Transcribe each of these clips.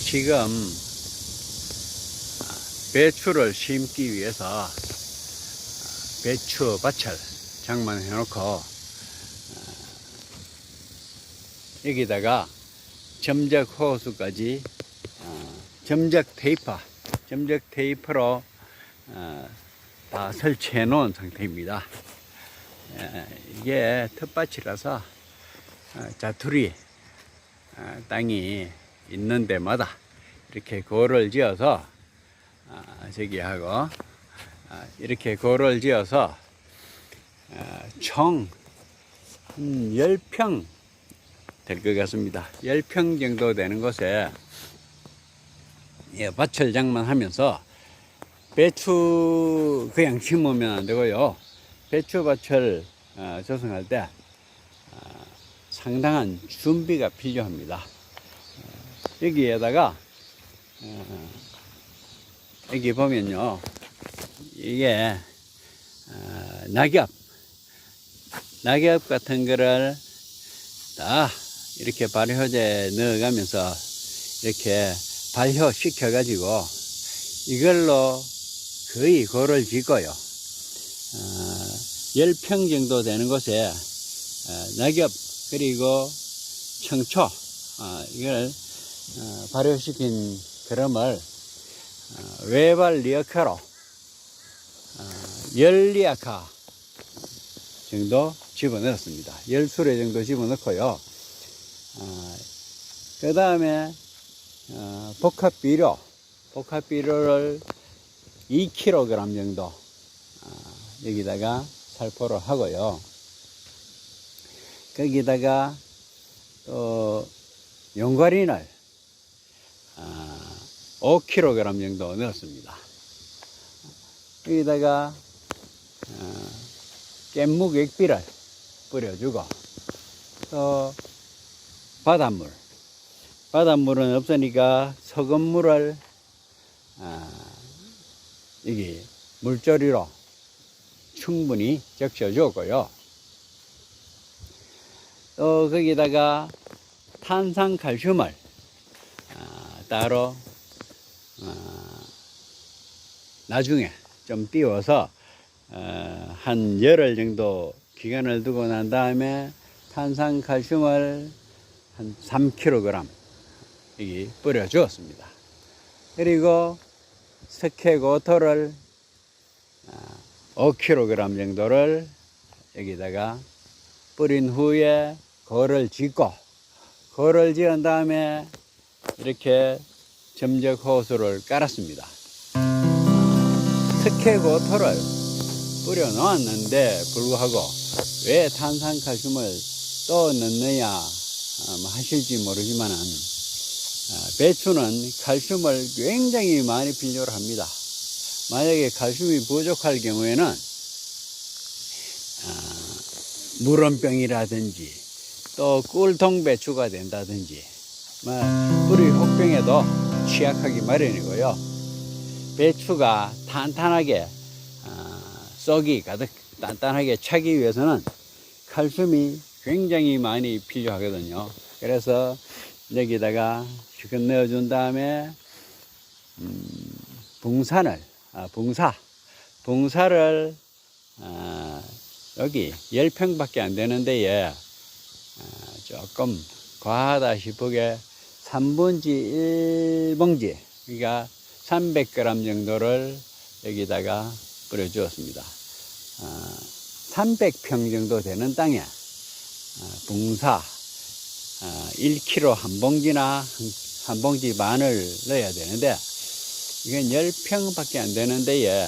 지금 배추를 심기 위해서 배추 밭을 장만해 놓고 여기다가 점적 호수까지 점적 테이프로 다 설치해 놓은 상태입니다. 이게 텃밭이라서 자투리 땅이 있는 데마다 이렇게 고를 지어서 이렇게 고를 지어서 총 10평 될 것 같습니다. 10평 정도 되는 곳에 밭을 장만하면서 배추 그냥 심으면 안 되고요. 배추밭을 조성할 때 상당한 준비가 필요합니다. 여기에다가 여기 보면요, 이게 낙엽 같은 거를 다 이렇게 발효제 넣어가면서 이렇게 발효시켜 가지고 이걸로 거의 고를 짓고요. 10평 정도 되는 곳에 낙엽 그리고 청초 이걸 발효시킨 그럼을 외발 리어카로 10리아카 정도 집어넣었습니다. 10수레 정도 집어넣고요. 그 다음에 복합비료를 2kg 정도 여기다가 살포를 하고요. 거기다가 또 용과린을 5kg 정도 넣었습니다. 여기다가 깻묵 액비를 뿌려주고, 또 바닷물은 없으니까 소금물을 여기 물조리로 충분히 적셔주었고요. 또 거기다가 탄산칼슘을 따로 나중에 좀 띄워서 한 열흘 정도 기간을 두고 난 다음에 탄산칼슘을 한 3kg 여기 뿌려 주었습니다. 그리고 석회고토를 5kg 정도를 여기다가 뿌린 후에 고를 짓고, 고를 지은 다음에 이렇게 점적 호수를 깔았습니다. 석회고토를 뿌려 놓았는데 불구하고 왜 탄산칼슘을 또 넣느냐 하실지 모르지만은 배추는 칼슘을 굉장히 많이 필요로 합니다. 만약에 칼슘이 부족할 경우에는 물원병이라든지 또 꿀통배추가 된다든지 뿌리 혹병에도 취약하기 마련이고요. 배추가 탄탄하게 쏙이 가득 단단하게 차기 위해서는 칼슘이 굉장히 많이 필요하거든요. 그래서 여기다가 실컷 넣어준 다음에 붕사를 여기 10평밖에 안 되는데 조금 과하다 싶게 3분지 1봉지, 그러니까 300g 정도를 여기다가 뿌려 주었습니다. 300평 정도 되는 땅에 붕사 1kg 한 봉지나 한 봉지 반을 넣어야 되는데, 이건 10평밖에 안 되는데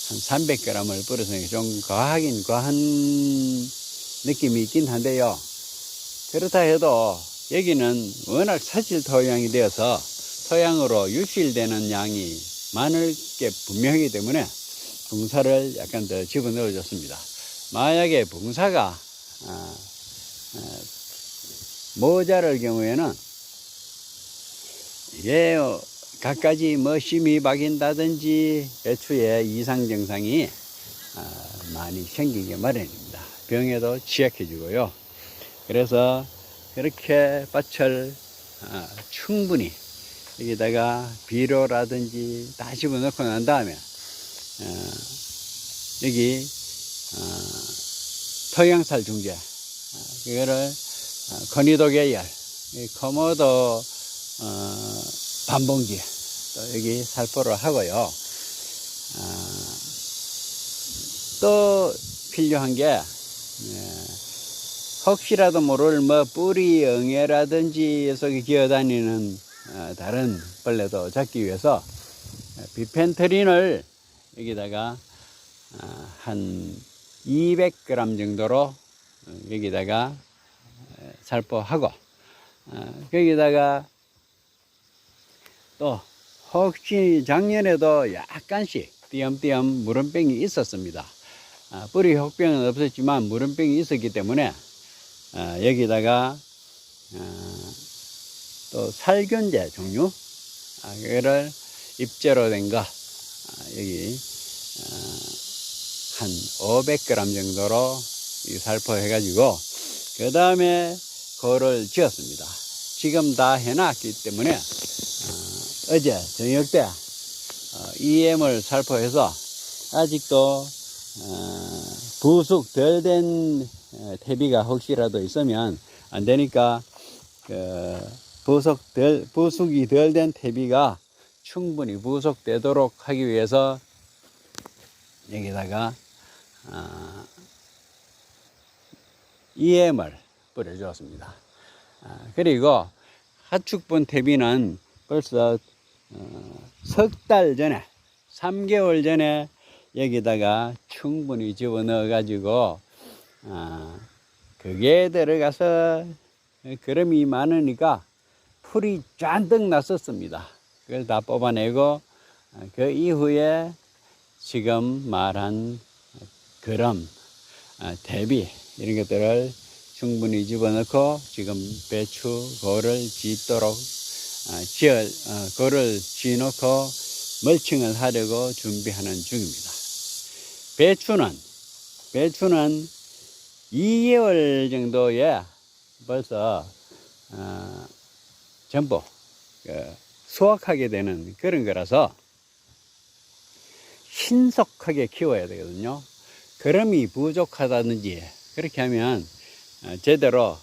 한 300g을 뿌려서 좀 과하긴 과한 느낌이 있긴 한데요. 그렇다 해도 여기는 워낙 사질 토양이 되어서 토양으로 유실되는 양이 많을 게 분명하기 때문에 붕사를 약간 더 집어넣어 줬습니다. 만약에 붕사가 모자랄 경우에는 이게 갖가지 심이 박인다든지 배추에 이상 증상이 많이 생기게 마련입니다. 병에도 취약해지고요. 그래서 그렇게 밭을 충분히 여기다가 비료라든지 다 집어넣고 난 다음에 여기 토양살 중재 이거를 건이도 계열 커머도 반봉지 또 여기 살포를 하고요. 또 필요한 게 혹시라도 모를 뭐 뿌리 응애라든지 속에 기어다니는 다른 벌레도 잡기 위해서 비펜트린을 여기다가 한 200g 정도로 여기다가 살포하고 거기다가 또 혹시 작년에도 약간씩 띄엄띄엄 물원병이 있었습니다. 뿌리 혹병은 없었지만 물원병이 있었기 때문에 여기다가 또 살균제 종류 이거를 잎제로 된 거 여기 한 500g 정도로 살포해 가지고 그 다음에 그거를 지었습니다. 지금 다 해놨기 때문에 어제 저녁 때 EM을 살포해서 아직도 부숙 덜 된 퇴비가 혹시라도 있으면 안 되니까 부숙이 덜 된 퇴비가 충분히 부숙되도록 하기 위해서 여기다가 EM을 뿌려주었습니다. 그리고 하축분 퇴비는 벌써 석 달 전에 3개월 전에 여기다가 충분히 집어넣어 가지고 그게 들어가서 거름이 많으니까 풀이 잔뜩 났었습니다. 그걸 다 뽑아내고 그 이후에 지금 말한 거름, 대비 이런 것들을 충분히 집어넣고 지금 배추 고를 짓도록 고를 짓놓고 멀칭을 하려고 준비하는 중입니다. 배추는 2개월 정도에 벌써 전부 수확하게 되는 그런 거라서 신속하게 키워야 되거든요. 거름이 부족하다든지 그렇게 하면 제대로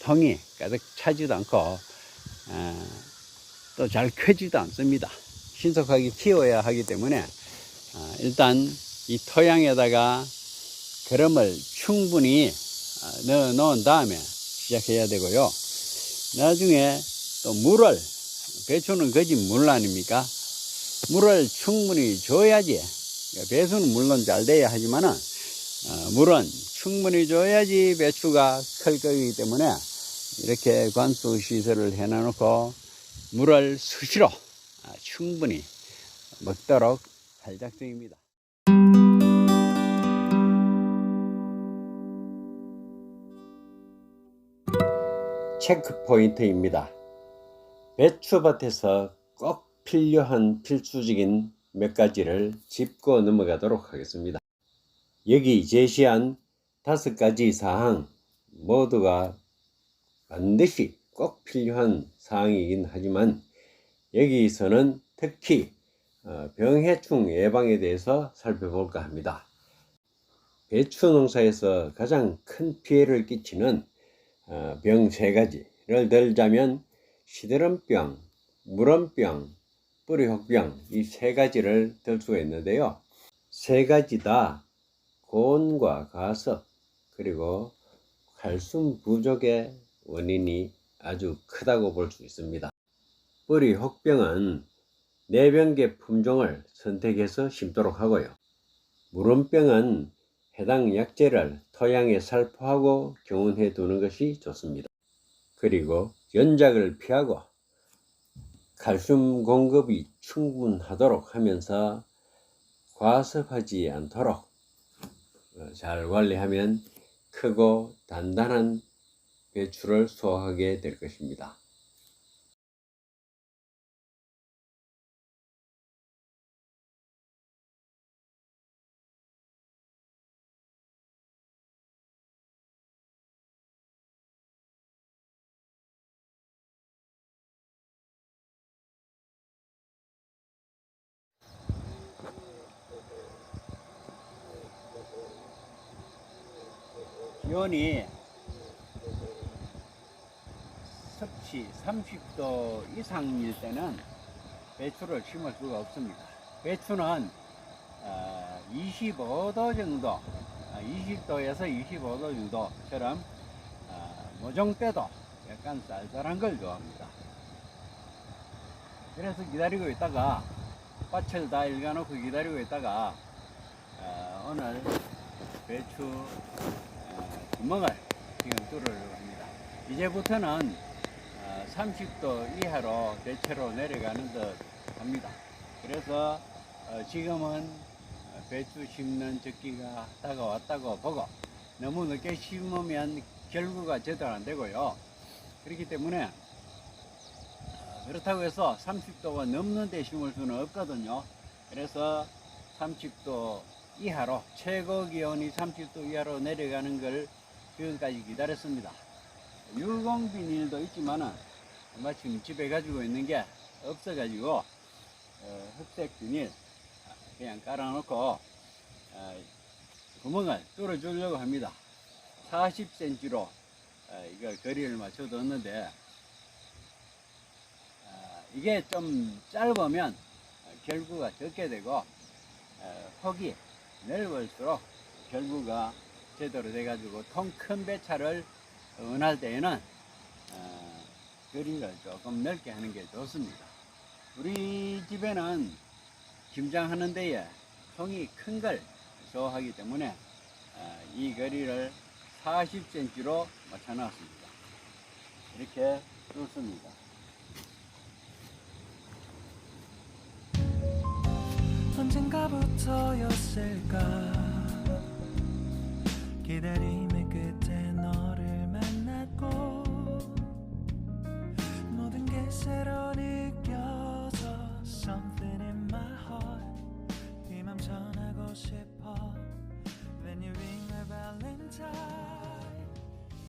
통이 가득 차지도 않고 또 잘 크지도 않습니다. 신속하게 키워야 하기 때문에 일단 이 토양에다가 거름을 충분히 넣어 놓은 다음에 시작해야 되고요. 나중에 또 물을, 배추는 거짓 물 아닙니까? 물을 충분히 줘야지, 배수는 물론 잘 돼야 하지만은 물은 충분히 줘야지 배추가 클 거기 때문에 이렇게 관수 시설을 해놔놓고 물을 수시로 충분히 먹도록 할 작정입니다. 체크 포인트입니다. 배추밭에서 꼭 필요한 필수적인 몇 가지를 짚고 넘어가도록 하겠습니다. 여기 제시한 5가지 사항 모두가 반드시 꼭 필요한 사항이긴 하지만 여기서는 특히 병해충 예방에 대해서 살펴볼까 합니다. 배추 농사에서 가장 큰 피해를 끼치는 병 3가지를 들자면 시드름병, 물원병, 뿌리혹병 이 3가지를 들 수가 있는데요. 3가지 다 고온과 가습 그리고 칼슘 부족의 원인이 아주 크다고 볼 수 있습니다. 뿌리혹병은 내병계 품종을 선택해서 심도록 하고요. 물원병은 해당 약재를 토양에 살포하고 경운해 두는 것이 좋습니다. 그리고 연작을 피하고 칼슘 공급이 충분하도록 하면서 과습하지 않도록 잘 관리하면 크고 단단한 배추를 수확하게 될 것입니다. 기온이 섭씨 30도 이상일 때는 배추를 심을 수가 없습니다. 배추는 25도 정도, 20도에서 25도 정도처럼 모종 때도 약간 쌀쌀한 걸 좋아합니다. 그래서 기다리고 있다가 밭을 다 일가놓고 기다리고 있다가 오늘 배추 구멍을 지금 뚫으려고 합니다. 이제부터는 30도 이하로 대체로 내려가는 듯 합니다. 그래서 지금은 배추 심는 적기가 다가왔다고 보고, 너무 늦게 심으면 결구가 제대로 안 되고요. 그렇기 때문에 그렇다고 해서 30도가 넘는 데 심을 수는 없거든요. 그래서 30도 이하로, 최고 기온이 30도 이하로 내려가는 걸 지금까지 기다렸습니다. 유공비닐도 있지만은 마침 집에 가지고 있는 게 없어가지고 흑색 비닐 그냥 깔아놓고 구멍을 뚫어주려고 합니다. 40cm로 이걸 거리를 맞춰 뒀는데, 이게 좀 짧으면 결구가 적게 되고 폭이 넓을수록 결구가 제대로 돼가지고 통 큰 배차를 원할 때에는 거리를 조금 넓게 하는 게 좋습니다. 우리 집에는 김장하는 데에 통이 큰 걸 좋아하기 때문에 이 거리를 40cm로 맞춰 놨습니다. 이렇게 뚫습니다. 언젠가부터였을까 기다림의 끝에